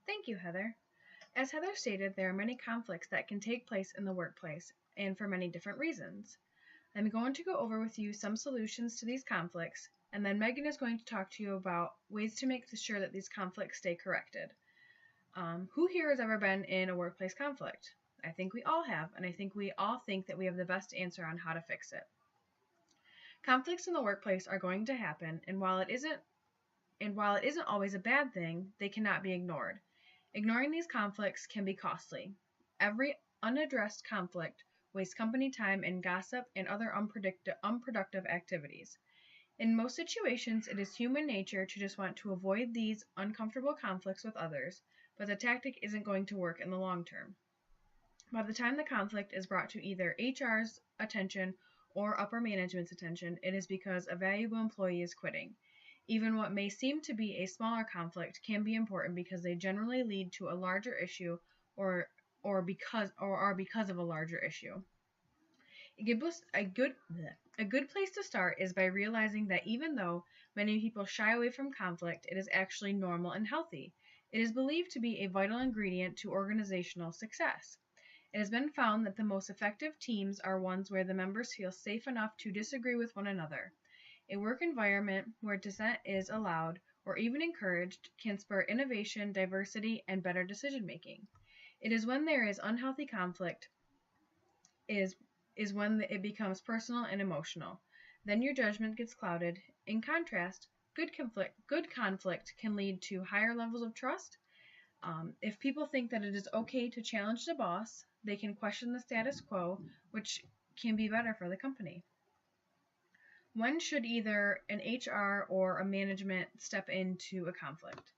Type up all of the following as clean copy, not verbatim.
Thank you, Heather. As Heather stated, there are many conflicts that can take place in the workplace, and for many different reasons. I'm going to go over with you some solutions to these conflicts, and then Megan is going to talk to you about ways to make sure that these conflicts stay corrected. Who here has ever been in a workplace conflict? I think we all have, and I think we all think that we have the best answer on how to fix it. Conflicts in the workplace are going to happen, and while it isn't always a bad thing, they cannot be ignored. Ignoring these conflicts can be costly. Every unaddressed conflict wastes company time in gossip and other unproductive activities. In most situations, it is human nature to just want to avoid these uncomfortable conflicts with others, but the tactic isn't going to work in the long term. By the time the conflict is brought to either HR's attention or upper management's attention, it is because a valuable employee is quitting. Even what may seem to be a smaller conflict can be important because they generally lead to a larger issue or because of a larger issue. A good place to start is by realizing that even though many people shy away from conflict, it is actually normal and healthy. It is believed to be a vital ingredient to organizational success. It has been found that the most effective teams are ones where the members feel safe enough to disagree with one another. A work environment where dissent is allowed or even encouraged can spur innovation, diversity, and better decision making. It is when there is unhealthy conflict is is when it becomes personal and emotional. Then your judgment gets clouded. In contrast, good conflict can lead to higher levels of trust. If people think that it is okay to challenge the boss, they can question the status quo, which can be better for the company. When should either an HR or a management step into a conflict?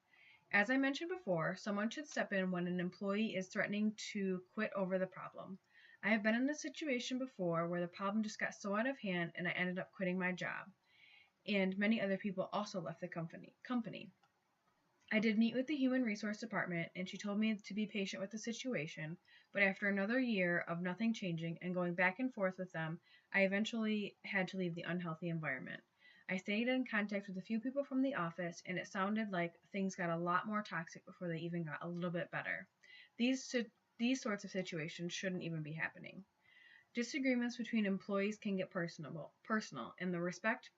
As I mentioned before, someone should step in when an employee is threatening to quit over the problem. I have been in this situation before where the problem just got so out of hand and I ended up quitting my job. And many other people also left the company. I did meet with the human resource department and she told me to be patient with the situation, but after another year of nothing changing and going back and forth with them, I eventually had to leave the unhealthy environment. I stayed in contact with a few people from the office and it sounded like things got a lot more toxic before they even got a little bit better. These sorts of situations shouldn't even be happening. Disagreements between employees can get personal, and the respect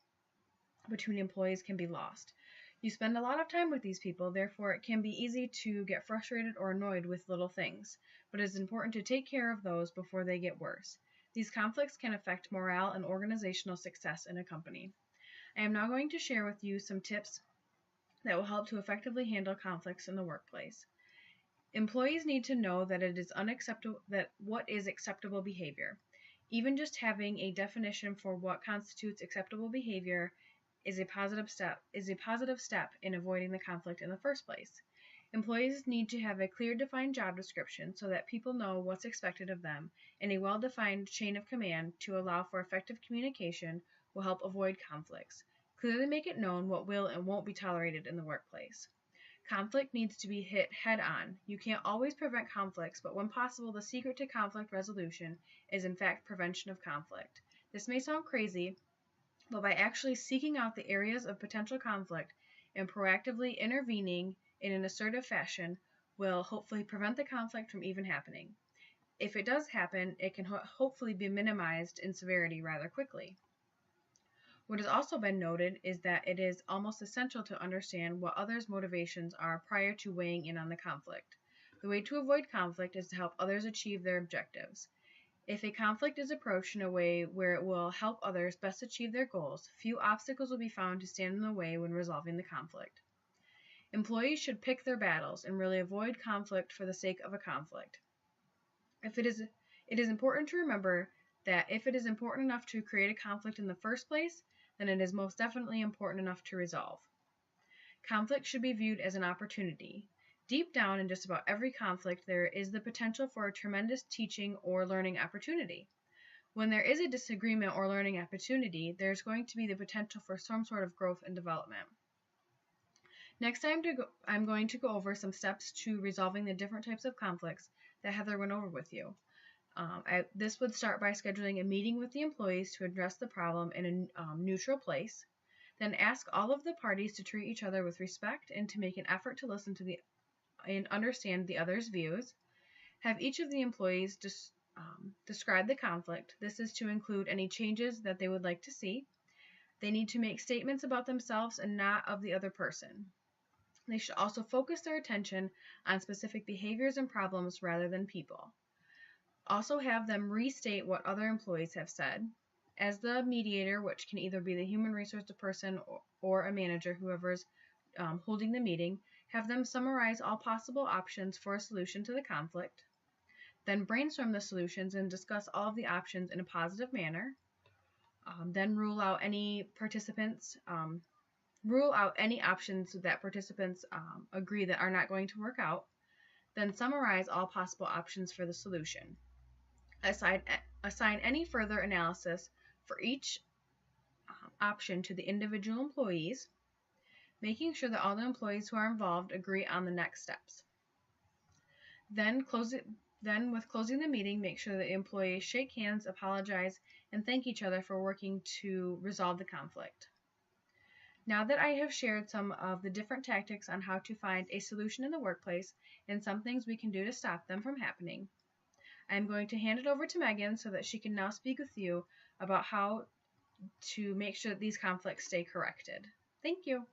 between employees can be lost. You spend a lot of time with these people, therefore it can be easy to get frustrated or annoyed with little things, but it is important to take care of those before they get worse. These conflicts can affect morale and organizational success in a company. I am now going to share with you some tips that will help to effectively handle conflicts in the workplace. Employees need to know that it is unacceptable that what is acceptable behavior. Even just having a definition for what constitutes acceptable behavior is a positive step in avoiding the conflict in the first place. Employees need to have a clear defined job description so that people know what's expected of them, and a well defined chain of command to allow for effective communication will help avoid conflicts. Clearly make it known what will and won't be tolerated in the workplace. Conflict needs to be hit head on. You can't always prevent conflicts, but when possible, the secret to conflict resolution is in fact prevention of conflict. This may sound crazy, but by actually seeking out the areas of potential conflict and proactively intervening in an assertive fashion will hopefully prevent the conflict from even happening. If it does happen, it can hopefully be minimized in severity rather quickly. What has also been noted is that it is almost essential to understand what others' motivations are prior to weighing in on the conflict. The way to avoid conflict is to help others achieve their objectives. If a conflict is approached in a way where it will help others best achieve their goals, few obstacles will be found to stand in the way when resolving the conflict. Employees should pick their battles and really avoid conflict for the sake of a conflict. It is important to remember that if it is important enough to create a conflict in the first place, then it is most definitely important enough to resolve. Conflict should be viewed as an opportunity. Deep down in just about every conflict, there is the potential for a tremendous teaching or learning opportunity. When there is a disagreement or learning opportunity, there's going to be the potential for some sort of growth and development. Next, I'm going to go over some steps to resolving the different types of conflicts that Heather went over with you. This would start by scheduling a meeting with the employees to address the problem in a neutral place. Then ask all of the parties to treat each other with respect and to make an effort to listen to and understand the other's views. Have each of the employees describe the conflict. This is to include any changes that they would like to see. They need to make statements about themselves and not of the other person. They should also focus their attention on specific behaviors and problems rather than people. Also have them restate what other employees have said. As the mediator, which can either be the human resource person or a manager, whoever's holding the meeting, have them summarize all possible options for a solution to the conflict. Then brainstorm the solutions and discuss all of the options in a positive manner. Then rule out any options that participants agree that are not going to work out. Then summarize all possible options for the solution. Assign any further analysis for each option to the individual employees, making sure that all the employees who are involved agree on the next steps. Then, with closing the meeting, make sure the employees shake hands, apologize, and thank each other for working to resolve the conflict. Now that I have shared some of the different tactics on how to find a solution in the workplace and some things we can do to stop them from happening, I'm going to hand it over to Megan so that she can now speak with you about how to make sure that these conflicts stay corrected. Thank you.